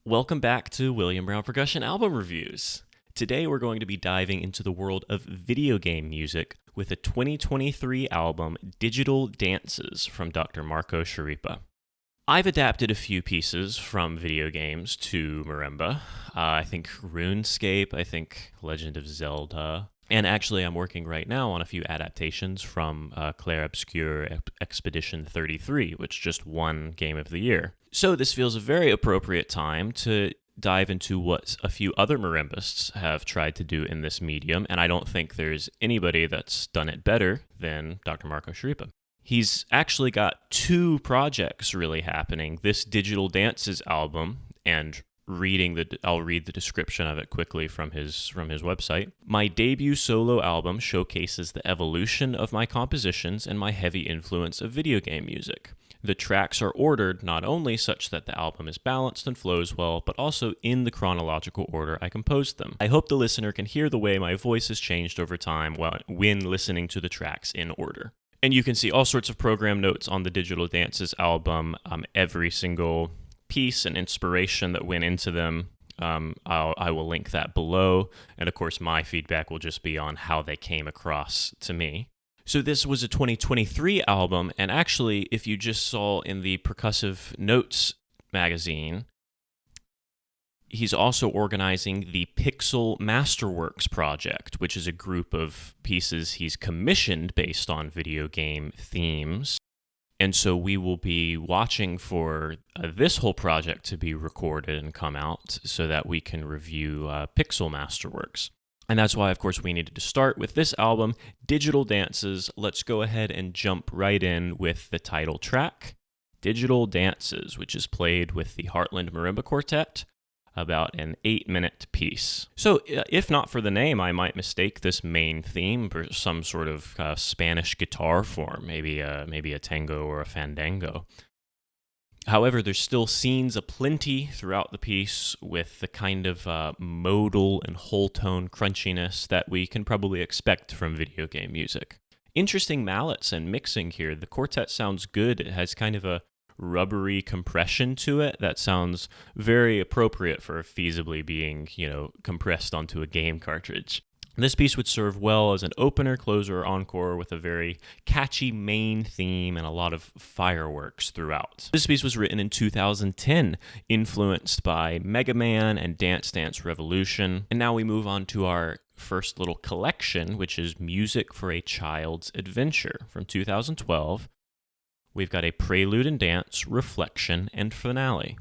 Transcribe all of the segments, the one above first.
Welcome back to William Brown Percussion Album Reviews. Today we're going to be diving into the world of video game music with a 2023 album, Digital Dances, from Dr. Marco Schirripa. I've adapted a few pieces from video games to marimba. I think RuneScape, I think Legend of Zelda, and actually I'm working right now on a few adaptations from Clair Obscur Expedition 33, which just won Game of the Year. So this feels a very appropriate time to dive into what a few other marimbists have tried to do in this medium, and I don't think there's anybody that's done it better than Dr. Marco Schirripa. He's actually got two projects really happening. This Digital Dances album, and I'll read the description of it quickly from his website. My debut solo album showcases the evolution of my compositions and my heavy influence of video game music. The tracks are ordered not only such that the album is balanced and flows well, but also in the chronological order I composed them. I hope the listener can hear the way my voice has changed over time when listening to the tracks in order. And you can see all sorts of program notes on the Digital Dances album, every single piece and inspiration that went into them. I will link that below. And of course, my feedback will just be on how they came across to me. So this was a 2023 album, and actually, if you just saw in the Percussive Notes magazine, he's also organizing the Pixel Masterworks project, which is a group of pieces he's commissioned based on video game themes. And so we will be watching for this whole project to be recorded and come out so that we can review Pixel Masterworks. And that's why, of course, we needed to start with this album, Digital Dances. Let's go ahead and jump right in with the title track, Digital Dances, which is played with the Heartland Marimba Quartet, about an 8-minute piece. So, if not for the name, I might mistake this main theme for some sort of Spanish guitar form, maybe a tango or a fandango. However, there's still scenes aplenty throughout the piece with the kind of modal and whole tone crunchiness that we can probably expect from video game music. Interesting mallets and mixing here. The quartet sounds good. It has kind of a rubbery compression to it that sounds very appropriate for feasibly being, compressed onto a game cartridge. This piece would serve well as an opener, closer, or encore with a very catchy main theme and a lot of fireworks throughout. This piece was written in 2010, influenced by Mega Man and Dance Dance Revolution. And now we move on to our first little collection, which is Music for a Child's Adventure from 2012. We've got a prelude and dance, reflection, and finale.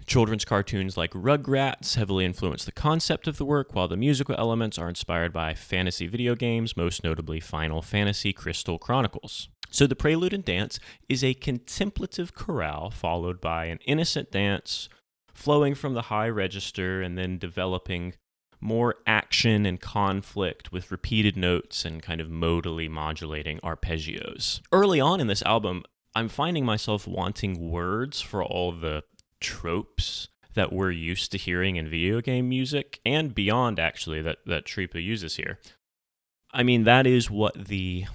Children's cartoons like Rugrats heavily influence the concept of the work, while the musical elements are inspired by fantasy video games, most notably Final Fantasy Crystal Chronicles. So the prelude and dance is a contemplative chorale followed by an innocent dance, flowing from the high register and then developing more action and conflict with repeated notes and kind of modally modulating arpeggios. Early on in this album, I'm finding myself wanting words for all the tropes that we're used to hearing in video game music and beyond, actually, that Schirripa uses here. I mean, that is what the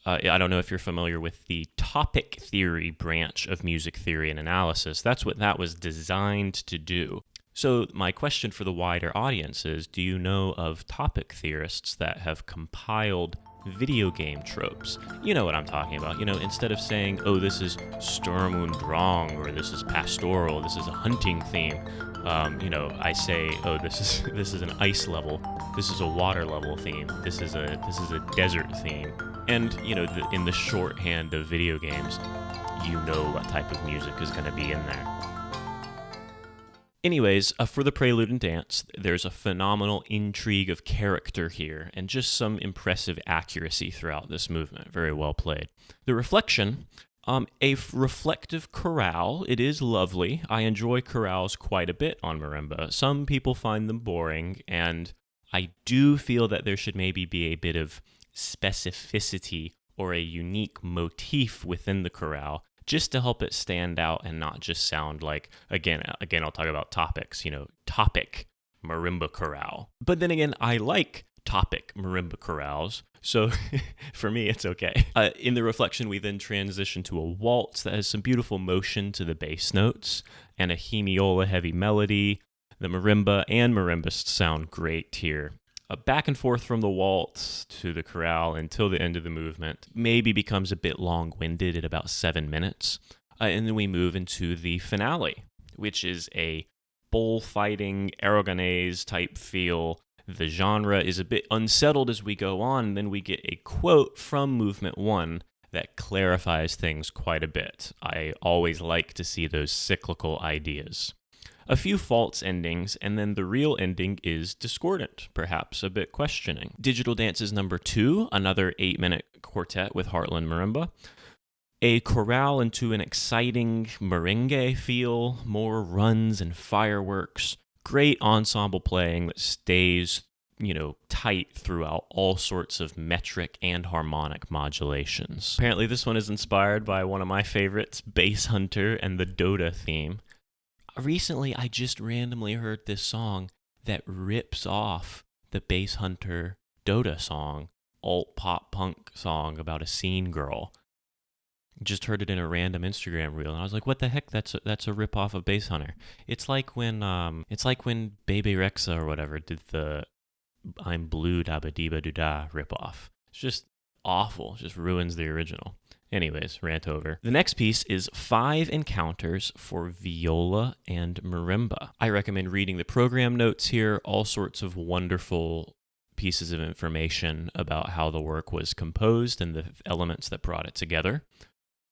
I don't know if you're familiar with the topic theory branch of music theory and analysis. That's what that was designed to do. So my question for the wider audience is, do you know of topic theorists that have compiled video game tropes? You know what I'm talking about. Instead of saying, oh, this is Sturm und Drang, or this is pastoral, this is a hunting theme, I say, oh, this is an ice level, this is a water level theme, this is a desert theme. And, in the shorthand of video games, you know what type of music is going to be in there. Anyways, for the prelude and dance, there's a phenomenal intrigue of character here, and just some impressive accuracy throughout this movement. Very well played. The reflection, a reflective chorale. It is lovely. I enjoy chorales quite a bit on marimba. Some people find them boring, and I do feel that there should maybe be a bit of specificity or a unique motif within the chorale, just to help it stand out and not just sound like, again, I'll talk about topics, topic marimba chorale. But then again, I like topic marimba chorales, so for me, it's okay. In the reflection, we then transition to a waltz that has some beautiful motion to the bass notes, and a hemiola heavy melody. The marimba and marimbas sound great here. Back and forth from the waltz to the chorale until the end of the movement maybe becomes a bit long-winded at about 7 minutes. And then we move into the finale, which is a bullfighting, Aragonese type feel. The genre is a bit unsettled as we go on, and then we get a quote from Movement 1 that clarifies things quite a bit. I always like to see those cyclical ideas. A few false endings, and then the real ending is discordant, perhaps a bit questioning. Digital Dances number 2, another 8-minute quartet with Heartland Marimba. A chorale into an exciting merengue feel, more runs and fireworks. Great ensemble playing that stays, tight throughout all sorts of metric and harmonic modulations. Apparently this one is inspired by one of my favorites, Bass Hunter and the Dota theme. Recently, I just randomly heard this song that rips off the Bass Hunter Dota song, alt pop punk song about a scene girl. Just heard it in a random Instagram reel, and I was like, "What the heck? That's a rip off of Bass Hunter." It's like when Bebe Rexha or whatever did the "I'm Blue Dabba Diba Doo Da" rip off. It's just awful. It just ruins the original. Anyways, rant over. The next piece is 5 encounters for viola and marimba. I recommend reading the program notes here, all sorts of wonderful pieces of information about how the work was composed and the elements that brought it together.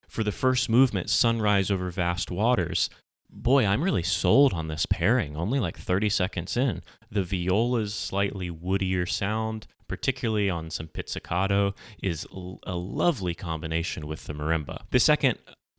For the first movement, Sunrise Over Vast Waters, boy, I'm really sold on this pairing, only like 30 seconds in. The viola's slightly woodier sound, particularly on some pizzicato, is a lovely combination with the marimba. The second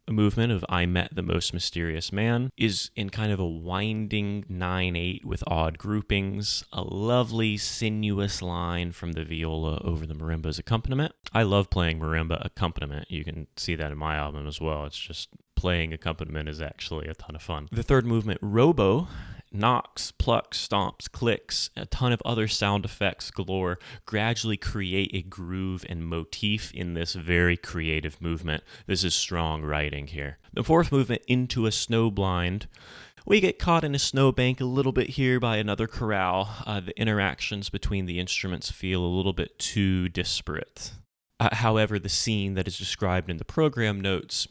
movement of I Met the Most Mysterious Man is in kind of a winding 9/8 with odd groupings, a lovely sinuous line from the viola over the marimba's accompaniment. I love playing marimba accompaniment. You can see that in my album as well. It's just playing accompaniment is actually a ton of fun. The third movement, Robo, knocks, plucks, stomps, clicks, a ton of other sound effects galore, gradually create a groove and motif in this very creative movement. This is strong writing here. The fourth movement, Into a Snowblind, we get caught in a snowbank a little bit here by another chorale. The interactions between the instruments feel a little bit too disparate. However, the scene that is described in the program notes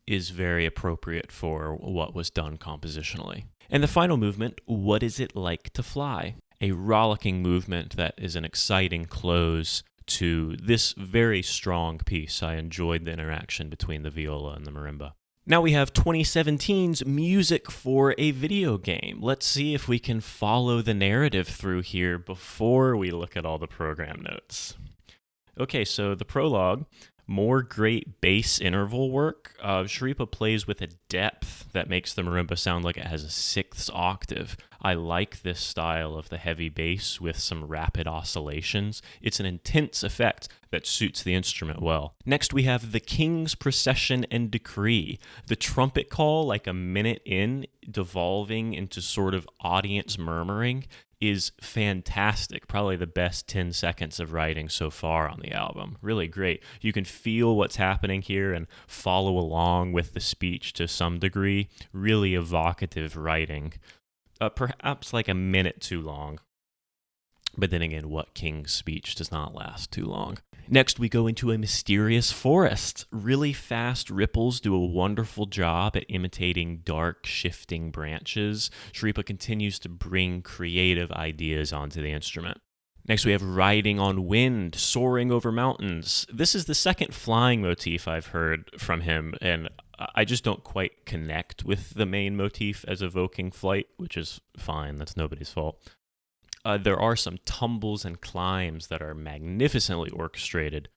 is very appropriate for what was done compositionally. And the final movement, What Is It Like to Fly? A rollicking movement that is an exciting close to this very strong piece. I enjoyed the interaction between the viola and the marimba. Now we have 2017's music for a video game. Let's see if we can follow the narrative through here before we look at all the program notes. Okay, so the prologue, more great bass interval work. Schirripa plays with a depth that makes the marimba sound like it has a 6th octave. I like this style of the heavy bass with some rapid oscillations. It's an intense effect that suits the instrument well. Next, we have the King's Procession and Decree. The trumpet call, like a minute in, devolving into sort of audience murmuring, is fantastic. Probably the best 10 seconds of writing so far on the album. Really great. You can feel what's happening here and follow along with the speech to some degree. Really evocative writing. Perhaps like a minute too long. But then again, what king's speech does not last too long? Next, we go into a mysterious forest. Really fast ripples do a wonderful job at imitating dark, shifting branches. Schirripa continues to bring creative ideas onto the instrument. Next, we have Riding on Wind, Soaring Over Mountains. This is the second flying motif I've heard from him, and I just don't quite connect with the main motif as evoking flight, which is fine. That's nobody's fault. There are some tumbles and climbs that are magnificently orchestrated,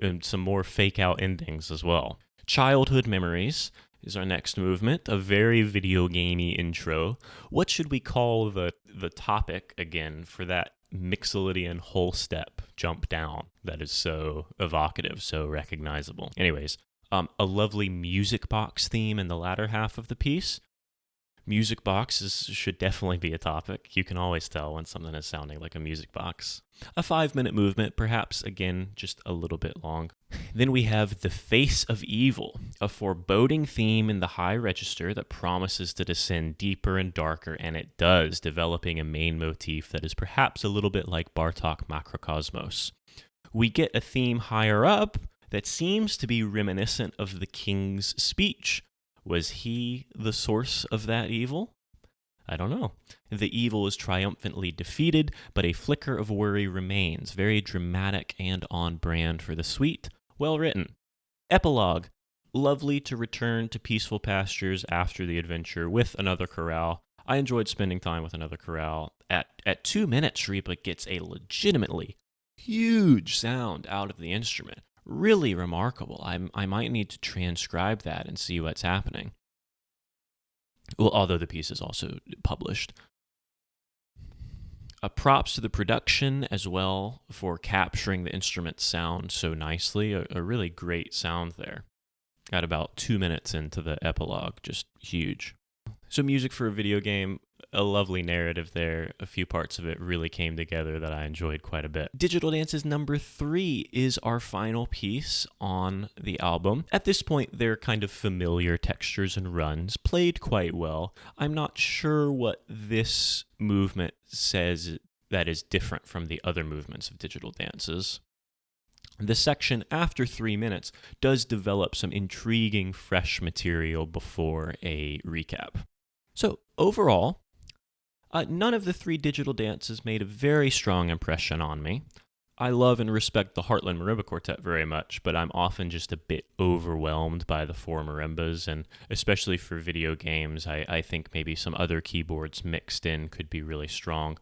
and some more fake-out endings as well. Childhood Memories is our next movement, a very video gamey intro. What should we call the topic, again, for that Mixolydian whole step jump down that is so evocative, so recognizable? Anyways, a lovely music box theme in the latter half of the piece. Music boxes should definitely be a topic. You can always tell when something is sounding like a music box. A 5-minute movement, perhaps, again, just a little bit long. Then we have The Face of Evil, a foreboding theme in the high register that promises to descend deeper and darker, and it does, developing a main motif that is perhaps a little bit like Bartók Makrokosmos. We get a theme higher up that seems to be reminiscent of the king's speech. Was he the source of that evil? I don't know. The evil is triumphantly defeated, but a flicker of worry remains, very dramatic and on brand for the suite. Well written. Epilogue. Lovely to return to peaceful pastures after the adventure with another chorale. I enjoyed spending time with another chorale. At 2 minutes, Schirripa gets a legitimately huge sound out of the instrument. Really remarkable. I might need to transcribe that and see what's happening. Well, although the piece is also published. Props to the production as well for capturing the instrument's sound so nicely. A really great sound there. At about 2 minutes into the epilogue, just huge. So music for a video game, a lovely narrative there. A few parts of it really came together that I enjoyed quite a bit. Digital Dances number 3 is our final piece on the album. At this point, they're kind of familiar textures and runs, played quite well. I'm not sure what this movement says that is different from the other movements of Digital Dances. The section after 3 minutes does develop some intriguing fresh material before a recap. So overall, none of the 3 digital dances made a very strong impression on me. I love and respect the Heartland Marimba Quartet very much, but I'm often just a bit overwhelmed by the 4 marimbas, and especially for video games, I think maybe some other keyboards mixed in could be really strong.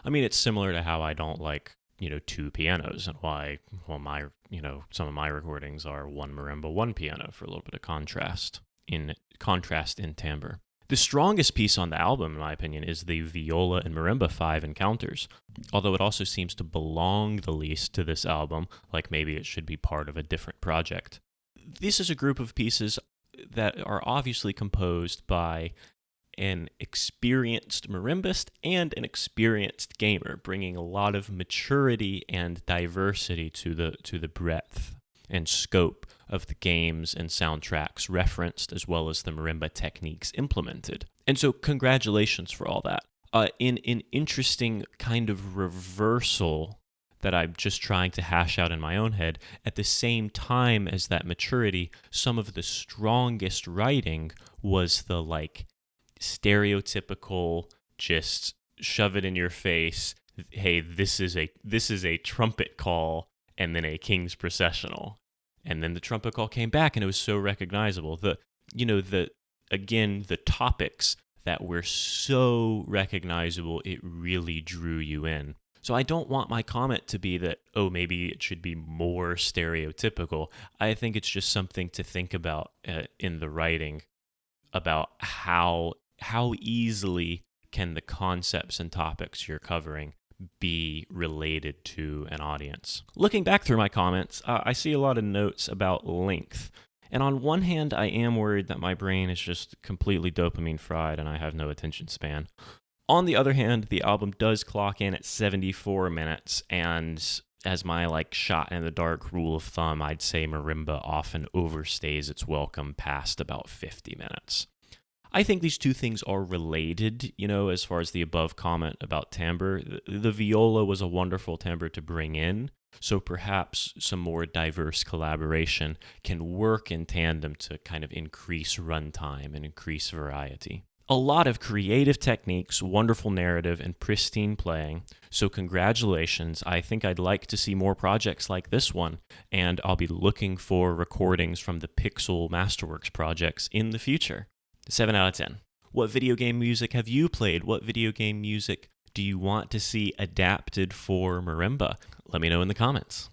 I mean, it's similar to how I don't like, 2 pianos, and why, some of my recordings are 1 marimba, 1 piano for a little bit of contrast in timbre. The strongest piece on the album, in my opinion, is the viola and marimba 5 encounters, although it also seems to belong the least to this album, like maybe it should be part of a different project. This is a group of pieces that are obviously composed by an experienced marimbist and an experienced gamer, bringing a lot of maturity and diversity to the breadth and scope of the games and soundtracks referenced, as well as the marimba techniques implemented. And so congratulations for all that. In an interesting kind of reversal that I'm just trying to hash out in my own head, at the same time as that maturity, some of the strongest writing was the stereotypical, just shove it in your face, hey, this is a trumpet call, and then a king's processional. And then the trumpet call came back, and it was so recognizable. The topics that were so recognizable, it really drew you in. So I don't want my comment to be that, maybe it should be more stereotypical. I think it's just something to think about in the writing, about how easily can the concepts and topics you're covering be related to an audience. Looking back through my comments, I see a lot of notes about length. And on one hand, I am worried that my brain is just completely dopamine fried and I have no attention span. On the other hand, the album does clock in at 74 minutes, and as my shot in the dark rule of thumb, I'd say marimba often overstays its welcome past about 50 minutes. I think these two things are related, as far as the above comment about timbre. The viola was a wonderful timbre to bring in, so perhaps some more diverse collaboration can work in tandem to kind of increase runtime and increase variety. A lot of creative techniques, wonderful narrative, and pristine playing, so congratulations. I think I'd like to see more projects like this one, and I'll be looking for recordings from the Pixel Masterworks projects in the future. 7 out of 10. What video game music have you played? What video game music do you want to see adapted for marimba? Let me know in the comments.